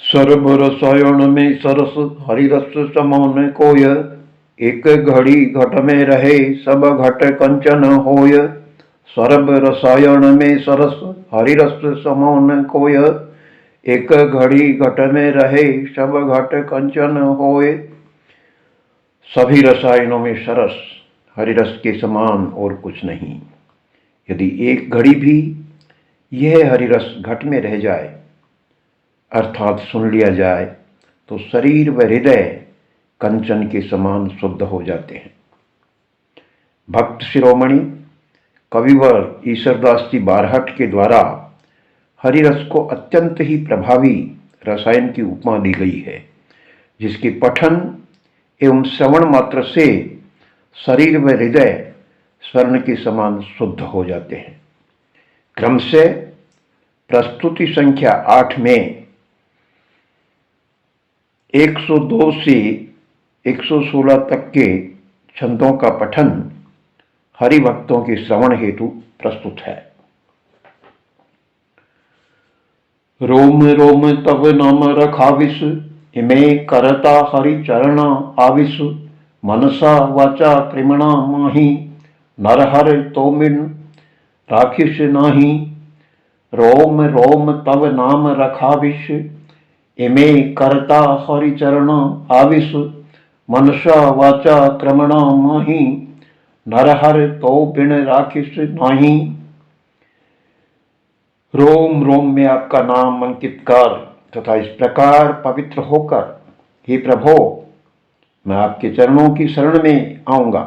सर्व रसायन में सरस हरिरस समान कोय। एक घड़ी घट में रहे सब घट कंचन होय। सर्व रसायन में सरस हरिरस समान कोय। एक घड़ी घट में रहे सब घट कंचन होय। सभी रसायनों में सरस हरिरस के समान और कुछ नहीं। यदि एक घड़ी भी यह हरिरस घट में रह जाए अर्थात सुन लिया जाए तो शरीर व हृदय कंचन के समान शुद्ध हो जाते हैं। भक्त शिरोमणि कविवर ईश्वरदास जी बारहट के द्वारा हरिरस को अत्यंत ही प्रभावी रसायन की उपमा दी गई है, जिसके पठन एवं श्रवण मात्र से शरीर व हृदय स्वर्ण के समान शुद्ध हो जाते हैं। क्रम से प्रस्तुति संख्या 8 में 102 से 116 तक के छंदों का पठन हरिभक्तों के श्रवण हेतु प्रस्तुत है। रोम रोम तब नाम रखाविस, इमे करता हरि चरण आविस। मनसा वाचा कृमणा माही, नरहर तोमिन राखिस नाही। रोम रोम तब नाम रखाविस, इमे करता हरि चरण आविस। मनसा वाचा क्रमणा माही, नरहर तो बिन राखिस नाही। रोम रोम में आपका नाम अंकित कर तथा इस प्रकार पवित्र होकर, हे प्रभो मैं आपके चरणों की शरण में आऊंगा।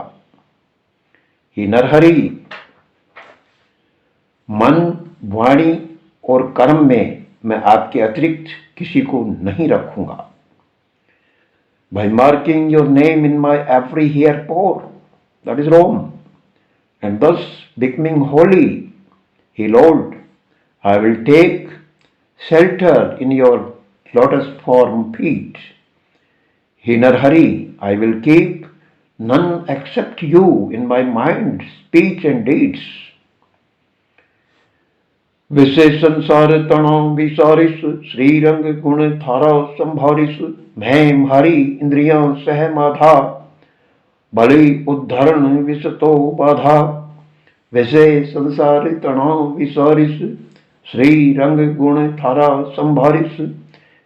हे नरहरि, मन वाणी और कर्म में मैं आपके अतिरिक्त किसी को नहीं रखूंगा। By marking your name in my every hair pore, that is Rome, and thus becoming holy, he Lord, I will take shelter in your lotus form feet. He Narhari, I will keep none except you in my mind, speech and deeds. विशेष संसार तणाव विसारिस, श्रीरंग गुण थारा संभारिस। मैं हरि इंद्रियां सह माधा, बलि उद्धरण विसतो बाधा। विशेष संसार तणाव विसारिस, श्रीरंग गुण थारा संभारिस।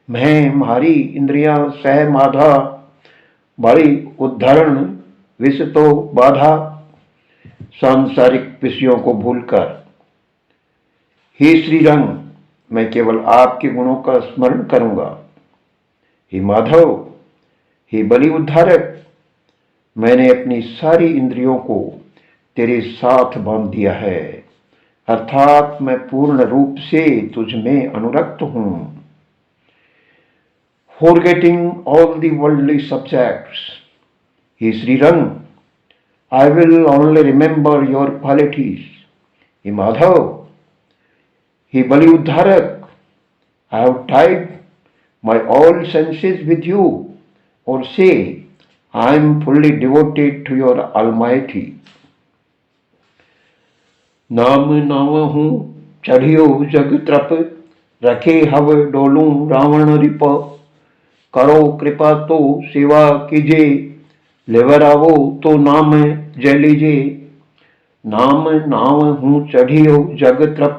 मैं हरि इंद्रियां सह माधा, बलि उद्धरण विसतो बाधा। सांसारिक विषयों को भूलकर हे श्रीरंग मैं केवल आपके गुणों का स्मरण करूंगा। हे माधव, हे बलि उद्धारक, मैंने अपनी सारी इंद्रियों को तेरे साथ बांध दिया है, अर्थात मैं पूर्ण रूप से तुझ में अनुरक्त हूं। Forgetting all the worldly subjects, hey Shrirang, I will only remember your qualities. Hey Madhav, hey Bali उद्धारक, I have tied my all senses with you, or say I am fully devoted to your Almighty. नाम नावहूँ चढ़ियो जग त्रप, रखे हव डोलूं Ravan rib. करो कृपा तो सेवा कीजे, लेवरावो तो नाम जय लीजे। नाम नावहूँ चढ़ियो जग त्रप,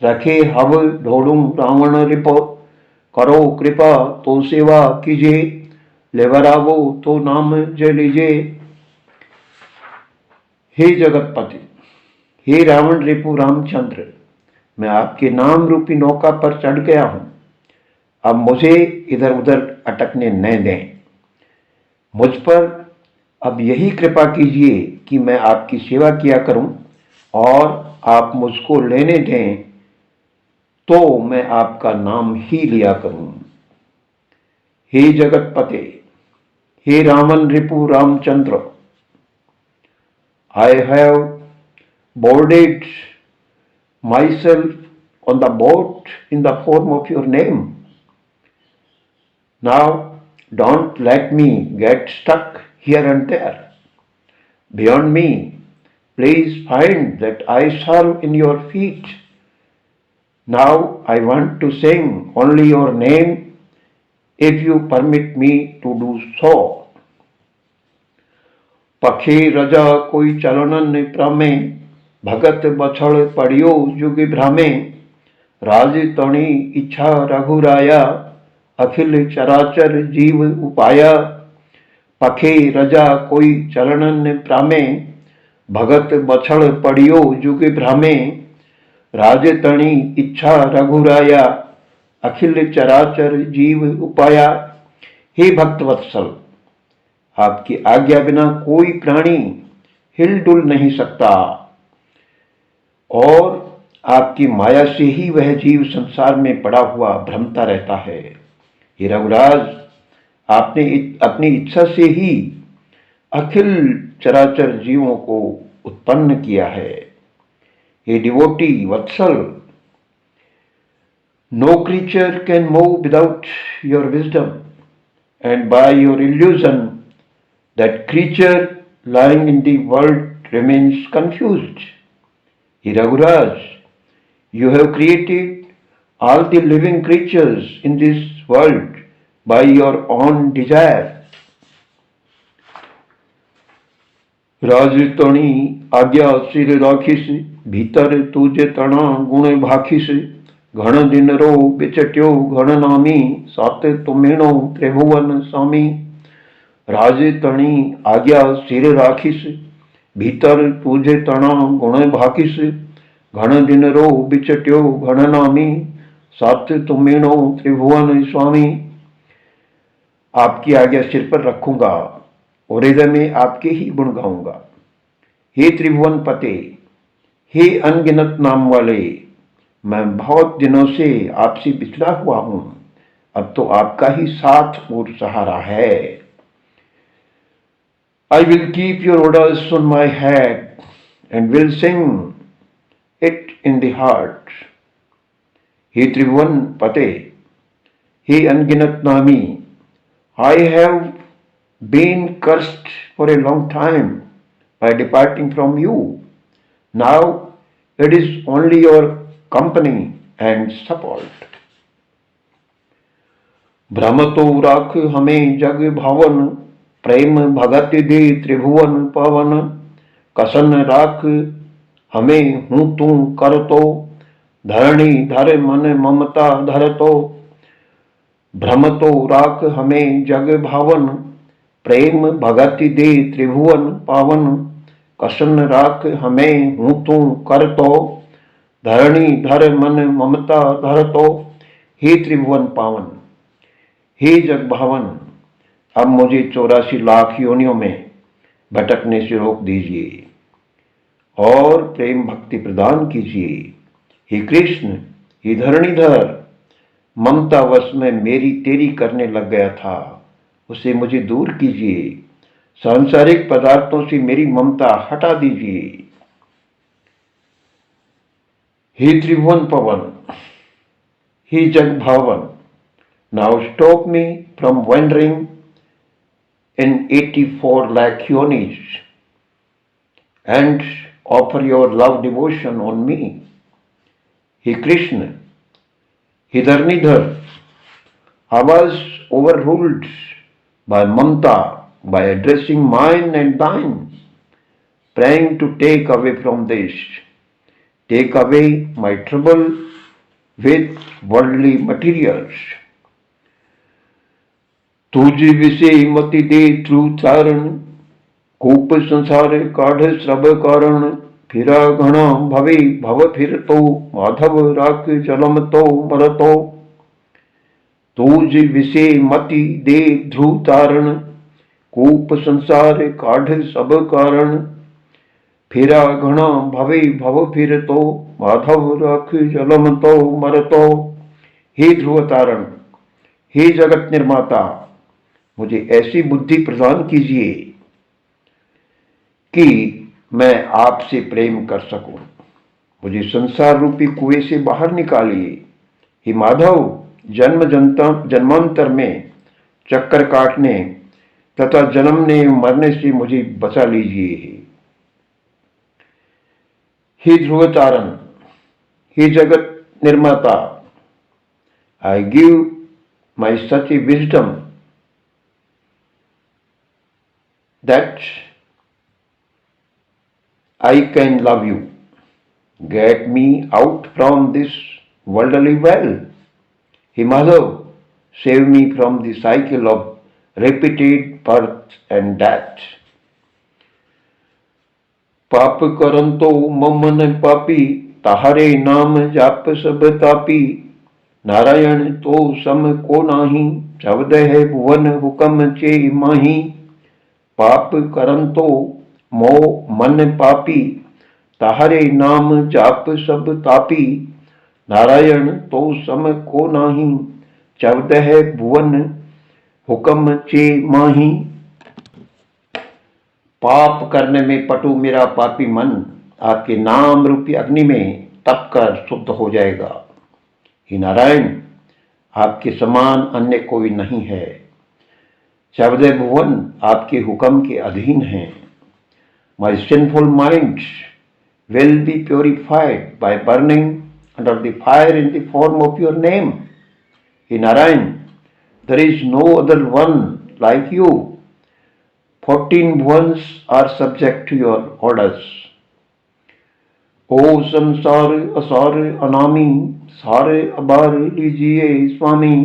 रखे हव ढोलूं रावण रिप। करो कृपा तो सेवा कीजे, लेवरावो तो नाम जय लीजे। हे जगतपति, हे रावण रिपु रामचंद्र, मैं आपके नाम रूपी नौका पर चढ़ गया हूं, अब मुझे इधर उधर अटकने न दें। मुझ पर अब यही कृपा कीजिए कि मैं आपकी सेवा किया करूं और आप मुझको लेने दें तो मैं आपका नाम ही लिया करूं। हे जगतपते, हे रावण रिपु Ramchandra, I have boarded myself on the boat in the form of your name. Now don't let me get stuck here and there. Beyond me, please find that I serve in your feet. Now I want to sing only your name if you permit me to do so. पखे रजा कोई चलनन प्रमे, भगत बछड़ पड़ियो जुग भ्रमे, राज तणी इच्छा रघुराया, अखिल चराचर जीव उपाया। पखे रजा कोई चलनन प्रमे, भगत बछड़ पड़ियो जुग भ्रमे, राज तणी इच्छा रघुराया, अखिल चराचर जीव उपाया। हे भक्त वत्सल, आपकी आज्ञा बिना कोई प्राणी हिलडुल नहीं सकता और आपकी माया से ही वह जीव संसार में पड़ा हुआ भ्रमता रहता है। हे रघुराज, आपने अपनी इच्छा से ही अखिल चराचर जीवों को उत्पन्न किया है। हे डिवोटी वत्सल, no creature can move without your wisdom, and by your illusion that creature lying in the world remains confused. He Raghuraj, you have created all the living creatures in this world by your own desire. राजतणी आज्ञा सिर राखिस, भीतर तुझे तना गुण भाखिस, घण दिन रो बिचट्यो घण नामी, सात तुमिणो त्रिभुवन स्वामी। राजे तणी आज्ञा सिर राखिस, भीतर तुझे तना गुण भाखिस, घण दिन रो बिचट्यो घण नामी, सात तुमिणो त्रिभुवन स्वामी। आपकी आज्ञा सिर पर रखूंगा और हृदय में आपके ही गुण गाऊंगा। हे त्रिभुवन पते, हे अनगिनत नाम वाले, मैं बहुत दिनों से आपसे बिछड़ा हुआ हूं, अब तो आपका ही साथ और सहारा है। I will keep your orders on my head and will sing it in the heart. हे त्रिभुवन पते, हे अनगिनत नामी, I have been cursed for a long time by departing from you. Now it is only your company and support. भ्रम तो राख हमें जग भावन, प्रेम भगत दे त्रिभुवन पवन। कसन राख हमें हूँ तू कर तो, धरणी धर मन ममता धर तो। भ्रम तो राख हमें जग भावन, प्रेम भगत दे त्रिभुवन पावन। कसन राख हमें हूँ तू कर तो, धरणी धर मन ममता धर तो। हे त्रिभुवन पावन, हे जग भावन, अब मुझे 84 लाख योनियों में भटकने से रोक दीजिए और प्रेम भक्ति प्रदान कीजिए। हे कृष्ण, हे धरणीधर, ममता वश में मेरी तेरी करने लग गया था, उसे मुझे दूर कीजिए। सांसारिक पदार्थों से मेरी ममता हटा दीजिए। हे त्रिभुवन पवन, हे जग भावन, now stop me from wandering in 84 lakh yonis and offer your love devotion on me. He Krishna, he Dharnidhar, I was overruled by mamta by addressing mine and thine, praying to take away from this. Take away my trouble with worldly materials. तुझ विषय मति दे ध्रुव चारण, कूप संसार काढ़ shrub कारण। फिरा घना भवे भव फिर तो, माधव राख जलम तो मर तो। तुझ विषय मति दे ध्रुव तारण, कूप संसार काढ़ सब कारण। फिरा घना भवे भव फिर तो, माधव राख जलम तो मर तो। हे ध्रुव तारण, हे जगत निर्माता, मुझे ऐसी बुद्धि प्रदान कीजिए कि मैं आपसे प्रेम कर सकूं। मुझे संसार रूपी कुएं से बाहर निकालिए। हे माधव, जन्मांतर में चक्कर काटने तथा जन्मने मरने से मुझे बचा लीजिए। हे ध्रुव तारण, हे जगत निर्माता, I give my such a wisdom that I can love you. Get me out from this worldly well. He Madhav, save me from the cycle of repeated birth and death. पाप करन तो ममन पापी, ताहरे नाम जाप सब तापी। नारायण तो सम को नाही, शब्द है भुवन हुकम चे माही। पाप करन तो मो मन पापी, ताहरे नाम जाप सब तापी। नारायण तो सम को नाही, शब्द है भुवन हुकम चे माही। पाप करने में पटु मेरा पापी मन, आपके नाम रूपी अग्नि में तप कर शुद्ध हो जाएगा। हे नारायण, आपके समान अन्य कोई नहीं है। शब्द भुवन आपके हुक्म के अधीन हैं। My sinful mind will be purified by burning under the fire in the form of your name. He Narayan, there is no other one like you. 14 bhuvans are subject to your orders. O संसार असार अनामी, सारे अबार लीजिए स्वामी।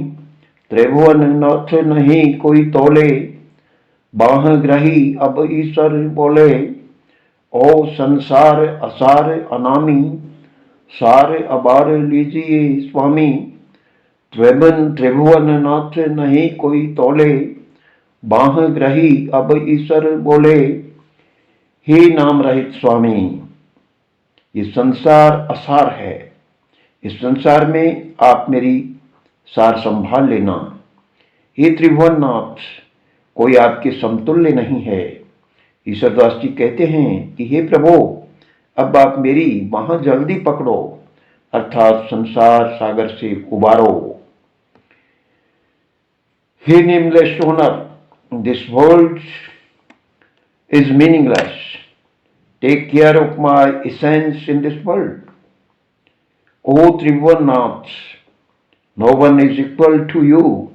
त्रिभुवन नाथ नहीं कोई तोले, बाह ग्रही अब ईश्वर बोले। ओ संसार असार अनामी, सारे अबार लीजिए स्वामी। त्रिभुवन नाथ नहीं कोई तोले, बाह ग्रही अब ईश्वर बोले। हे नाम रहित स्वामी, ये संसार असार है। इस संसार में आप मेरी सार संभाल लेना। हे त्रिभुवननाथ, कोई आपके समतुल्य नहीं है। ईश्वरदास जी कहते हैं कि हे प्रभु, अब आप मेरी बाह जल्दी पकड़ो, अर्थात संसार सागर से उबारो। हे nameless owner, this world is meaningless. Take care of my essence in this world. O Tribhuvannath, no one is equal to you.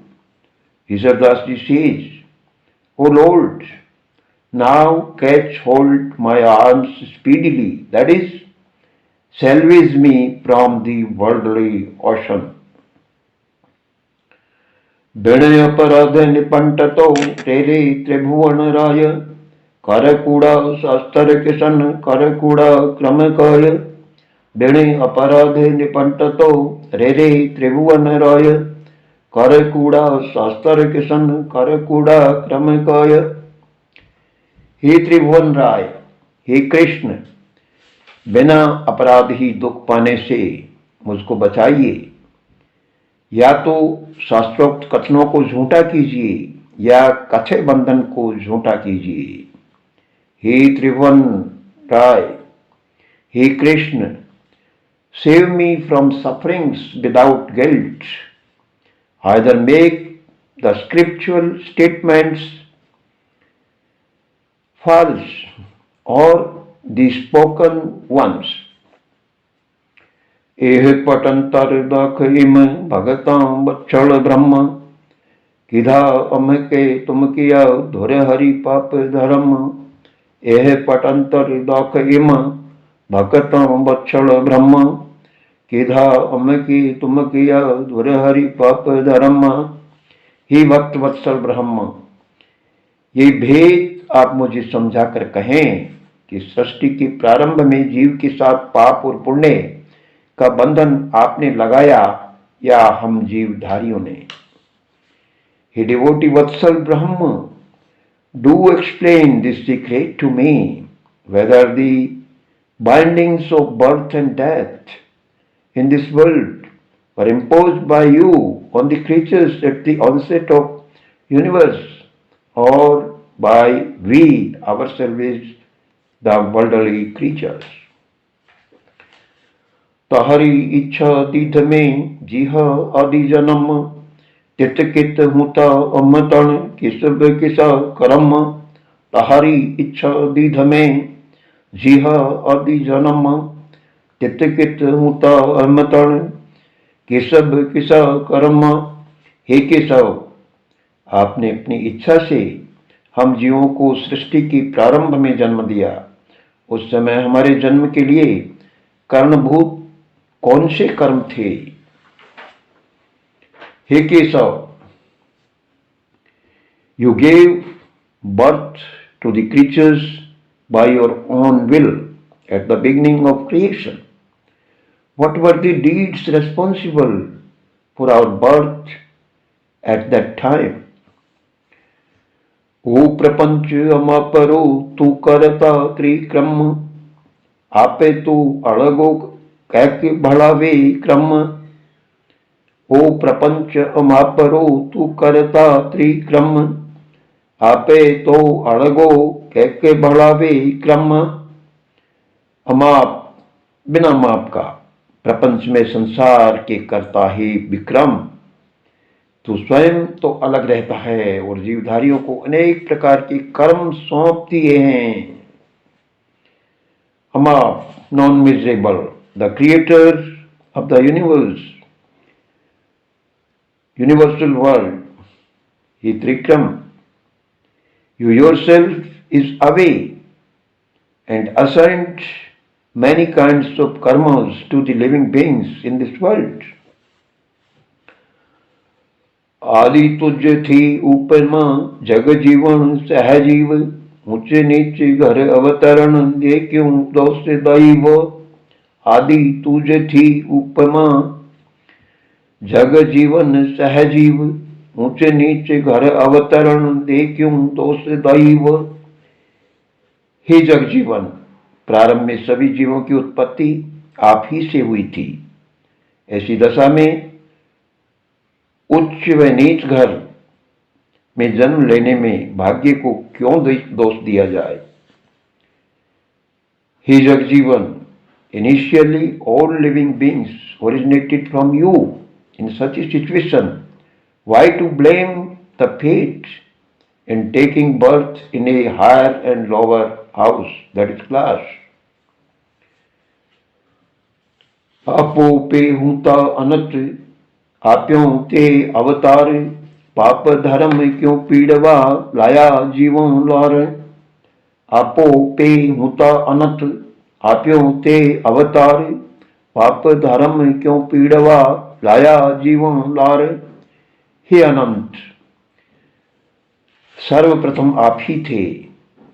Isardas ji says, O Lord, now catch hold my arms speedily, that is, salvage me from the worldly ocean. बिण अपराध निपंटतो तेरे त्रिभुवन राय, कर कूड़ा शास्त्र किशन कर कूड़ा क्रम काय। बिण अपराध निपंटतो रे त्रिभुवन राय, कर कूड़ा शास्त्र किशन कर कूड़ा क्रम काय। हे त्रिभुवन राय, हे कृष्ण, बिना अपराध ही दुख पाने से मुझको बचाइए। या तो शास्त्रोक्त कथनों को झूठा कीजिए या कथय बंधन को झूठा कीजिए। हे त्रिभुवन राय, हे Krishna, save me from sufferings without guilt. Either make the scriptural statements false or the spoken ones। एह पटंतर दख इम भगतां बच्छल ब्रह्म, किधा अम के तुम किया धुर हरि पाप धर्म। एह पटंतर दख इम भगतां बच्छल ब्रह्म, किधा अम की तुम किया धुर हरि पाप धर्म। ही भक्त वत्सल ब्रह्म, ये भेद आप मुझे समझाकर कहें कि सृष्टि के प्रारंभ में जीव के साथ पाप और पुण्य का बंधन आपने लगाया या हम जीवधारियों ने। हे डिवोटी वत्सल Brahma, do explain this secret to me, whether the bindings of birth and death in this world were imposed by you on the creatures at the onset of universe, or by we ourselves, the worldly creatures। तहरी इच्छा दीध में जीह आदि जन्म, तित कित हुता अमतण किसब किसा करम। तहरी इच्छा दीध में जीह आदि जन्म, तित कित हुता अमतण किसब किसा करम। हे केशव, आपने अपनी इच्छा से हम जीवों को सृष्टि की प्रारंभ में जन्म दिया। उस समय हमारे जन्म के लिए कारणभूत कौन से कर्म थे? हे Keshav, you gave birth to the creatures by your own will at the beginning of creation. What were the deeds responsible for our birth at that time? ओ प्रपंच अमापरो तू करता त्रिक्रम, आपे तू अड़गो कैके भड़ावे क्रम। ओ प्रपंच अमापरो तू करता त्रिक्रम, आपे तो अड़गो कैके बढ़ावे क्रम। अमाप, बिना माप का, प्रपंच में संसार के करता ही विक्रम। तू स्वयं तो अलग रहता है और जीवधारियों को अनेक प्रकार के कर्म सौंप दिए हैं। अमाप, non miserable, the creator of the universal world, ही त्रिक्रम। You yourself is away and assigned many kinds of karmas to the living beings in this world. आदि तुझ थी उपमा जग जीवन सहजीव, ऊंचे नीचे घर अवतरण दे क्यों दोष दैव। आदि तुझ थी उपमा जग जीवन सहजीव, ऊंचे नीचे घर अवतरण दे क्यों दोष दैव। हे जगजीवन, प्रारंभ में सभी जीवों की उत्पत्ति आप ही से हुई थी। ऐसी दशा में उच्च व नीच घर में जन्म लेने में भाग्य को क्यों दोष दिया जाए। हे जगजीवन, initially all living beings originated from you. In such a situation, why to blame the fate in taking birth in a higher and lower house, that is class? आपो पे हूता अनत, आप्यों ते अवतार, पाप धर्म क्यों पीड़वा लाया जीवों लार। आपो पे हूता अनत, आप्यों ते अवतार, पाप धर्म क्यों पीड़वा लाया जीवों लार। हे अनंत, सर्वप्रथम आप ही थे,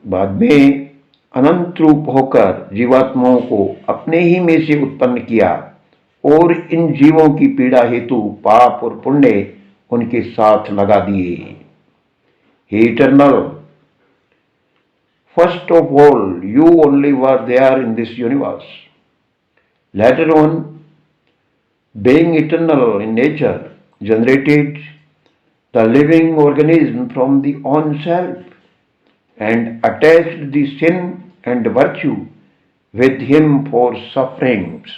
बाद में अनंत रूप होकर जीवात्माओं को अपने ही में से उत्पन्न किया और इन जीवों की पीड़ा हेतु पाप और पुण्य उनके साथ लगा दिए। हे eternal, first of all you only were there in this universe. Later on, being eternal in nature, generated the living organism from the own self and attached the sin and virtue with him for sufferings.